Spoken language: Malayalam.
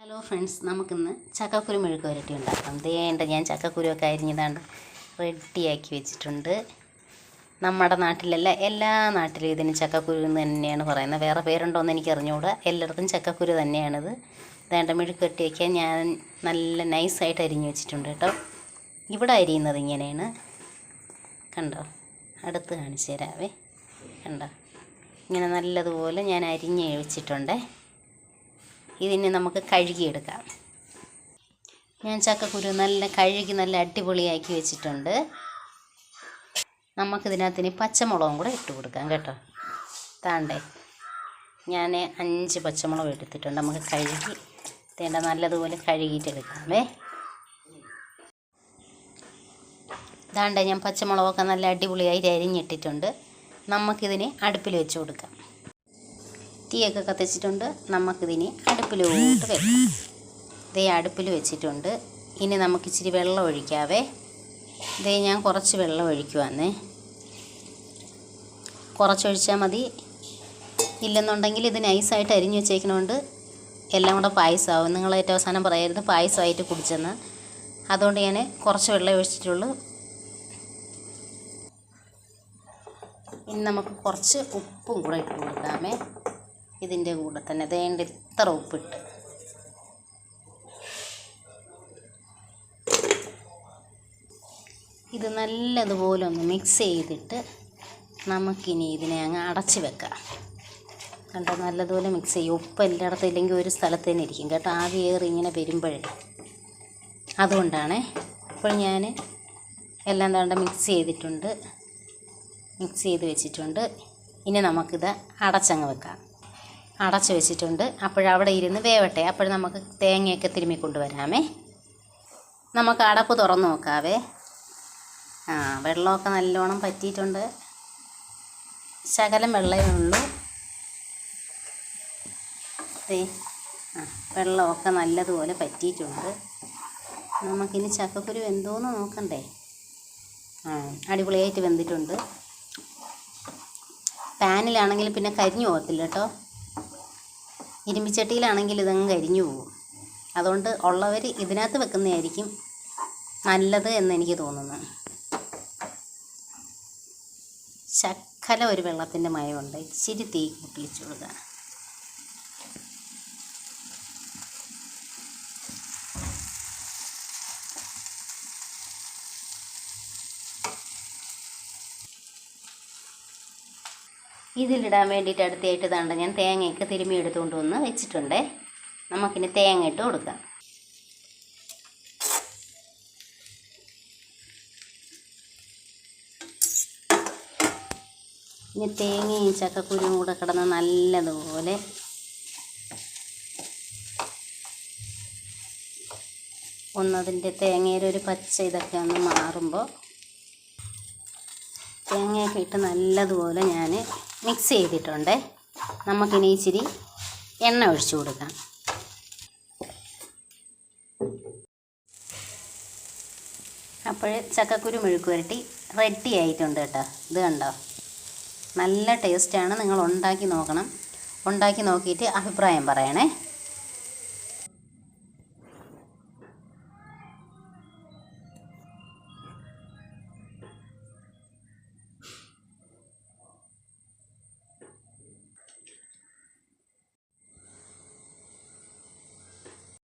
ഹലോ ഫ്രണ്ട്സ്, നമുക്കിന്ന് ചക്കക്കുരു മെഴുക്ക് പുരട്ടി ഉണ്ടാക്കാം. ദേണ്ട ഞാൻ ചക്കക്കുരുവൊക്കെ അരിഞ്ഞതാണ്ട് റെഡിയാക്കി വെച്ചിട്ടുണ്ട്. നമ്മുടെ നാട്ടിലല്ല, എല്ലാ നാട്ടിലും ഇതിന് ചക്കക്കുരു എന്ന് തന്നെയാണ് പറയുന്നത്. വേറെ പേരുണ്ടോയെന്ന് എനിക്ക് അറിഞ്ഞുകൂടാ. എല്ലായിടത്തും ചക്കക്കുരു തന്നെയാണിത്. ദേണ്ട മെഴുക്ക് പുരട്ടി വയ്ക്കാൻ ഞാൻ നല്ല നൈസായിട്ട് അരിഞ്ഞ് വെച്ചിട്ടുണ്ട് കേട്ടോ. ഇവിടെ അരിയുന്നത് ഇങ്ങനെയാണ്, കണ്ടോ? അടുത്ത് കാണിച്ചു തരാവേ, കണ്ടോ? ഇങ്ങനെ നല്ലതുപോലെ ഞാൻ അരിഞ്ഞ് വെച്ചിട്ടുണ്ട്. ഇതിനെ നമുക്ക് കഴുകിയെടുക്കാം. ഞാൻ ചക്കക്കുരു കഴുകി നല്ല അടിപൊളിയാക്കി വെച്ചിട്ടുണ്ട്. നമുക്കിതിനകത്തിന് പച്ചമുളകും കൂടെ ഇട്ട് കൊടുക്കാം കേട്ടോ. താണ്ടേ ഞാൻ 5 പച്ചമുളക് എടുത്തിട്ടുണ്ട്. നമുക്ക് കഴുകി നല്ലതുപോലെ കഴുകിയിട്ടെടുക്കാമേ. താണ്ടേ ഞാൻ പച്ചമുളകൊക്കെ നല്ല അടിപൊളിയായിട്ട് അരിഞ്ഞിട്ടിട്ടുണ്ട്. നമുക്കിതിനെ അടുപ്പിൽ വെച്ച് കൊടുക്കാം. തീയൊക്കെ കത്തിച്ചിട്ടുണ്ട്. നമുക്കിതിനെ അടുപ്പിലോട്ട് വെക്കാം. ദേ അടുപ്പിൽ വെച്ചിട്ടുണ്ട്. ഇനി നമുക്ക് ഇച്ചിരി വെള്ളം ഒഴിക്കാവേ. ദേ ഞാൻ കുറച്ച് വെള്ളം ഒഴിക്കുവാന്നേ. കുറച്ചൊഴിച്ചാൽ മതി. ഇല്ലെന്നുണ്ടെങ്കിൽ ഇത് നൈസായിട്ട് അരിഞ്ഞ് വെച്ചേക്കണോണ്ട് എല്ലാം കൂടെ പായസമാവും. നിങ്ങൾ ഏറ്റവും അവസാനം പറയരുത് പായസമായിട്ട് കുടിച്ചെന്ന്. അതുകൊണ്ട് ഞാൻ കുറച്ച് വെള്ളം ഒഴിച്ചിട്ടുള്ളൂ. ഇനി നമുക്ക് കുറച്ച് ഉപ്പും കൂടെ ഇട്ട് കൊടുക്കാമേ. ഇതിൻ്റെ കൂടെ തന്നെ വേണ്ട ഇത്ര ഉപ്പിട്ട് ഇത് നല്ലതുപോലെ ഒന്ന് മിക്സ് ചെയ്തിട്ട് നമുക്കിനി ഇതിനെ അങ്ങ് അടച്ച് വെക്കാം. കണ്ടോ, നല്ലതുപോലെ മിക്സ് ചെയ്യും. ഉപ്പ് എല്ലായിടത്തും ഇല്ലെങ്കിൽ ഒരു സ്ഥലത്ത് തന്നെ ഇരിക്കും കേട്ടോ, ആവിയേറി ഇങ്ങനെ വരുമ്പോഴേ. അതുകൊണ്ടാണ്. ഇപ്പോൾ ഞാൻ എല്ലാം താണ്ട മിക്സ് ചെയ്തിട്ടുണ്ട്, മിക്സ് ചെയ്ത് വെച്ചിട്ടുണ്ട്. ഇനി നമുക്കിത് അടച്ചങ്ങ് വെക്കാം. അടച്ച് വെച്ചിട്ടുണ്ട്. അപ്പോഴവിടെ ഇരുന്ന് വേവട്ടെ. അപ്പോൾ നമുക്ക് തേങ്ങയൊക്കെ തിരുമ്മി കൊണ്ടുവരാമേ. നമുക്ക് അടപ്പ് തുറന്ന് നോക്കാവേ. വെള്ളമൊക്കെ നല്ലോണം പറ്റിയിട്ടുണ്ട്. ശകലം വെള്ളമേ ഉള്ളൂ. വെള്ളമൊക്കെ നല്ലതുപോലെ പറ്റിയിട്ടുണ്ട്. നമുക്കിനി ചക്കക്കുരു എന്തോന്ന് നോക്കണ്ടേ. അടിപൊളിയായിട്ട് വെന്തിട്ടുണ്ട്. പാനിലാണെങ്കിൽ പിന്നെ കരിഞ്ഞു പോകത്തില്ല കേട്ടോ. ഇരുമ്പിച്ചട്ടിയിലാണെങ്കിൽ ഇതങ്ങ് കരിഞ്ഞു പോകും. അതുകൊണ്ട് ഉള്ളവർ ഇതിനകത്ത് വെക്കുന്നതായിരിക്കും നല്ലത് എന്നെനിക്ക് തോന്നുന്നു. ശക്കല ഒരു വെള്ളത്തിൻ്റെ മയമുണ്ട്. ഇച്ചിരി തീ കൂട്ടിച്ചു കൊടുക്കുക. ഇതിലിടാൻ വേണ്ടിയിട്ട് അടുത്തായിട്ട് ഇതാണ്ട് ഞാൻ തേങ്ങയൊക്കെ തിരുമ്മി എടുത്തുകൊണ്ട് വന്ന് വെച്ചിട്ടുണ്ട്. നമുക്കിനി തേങ്ങ ഇട്ട് കൊടുക്കാം. ഇനി തേങ്ങയും ചക്കക്കുരുവും കൂടെ കിടന്ന് നല്ലതുപോലെ ഒന്നതിൻ്റെ തേങ്ങയുടെ ഒരു പച്ച ഇതൊക്കെ ഒന്ന് മാറുമ്പോൾ തേങ്ങയൊക്കെ ഇട്ട് നല്ലതുപോലെ ഞാൻ മിക്സ് ചെയ്തിട്ടുണ്ട്. നമുക്കിനി ഇച്ചിരി എണ്ണ ഒഴിച്ചു കൊടുക്കാം. അപ്പോൾ ചക്കക്കുരു മെഴുക്ക് പുരട്ടി റെഡി ആയിട്ടുണ്ട് കേട്ടോ. ഇത് കണ്ടോ, നല്ല ടേസ്റ്റാണ്. നിങ്ങൾ ഉണ്ടാക്കി നോക്കണം. ഉണ്ടാക്കി നോക്കിയിട്ട് അഭിപ്രായം പറയണേ.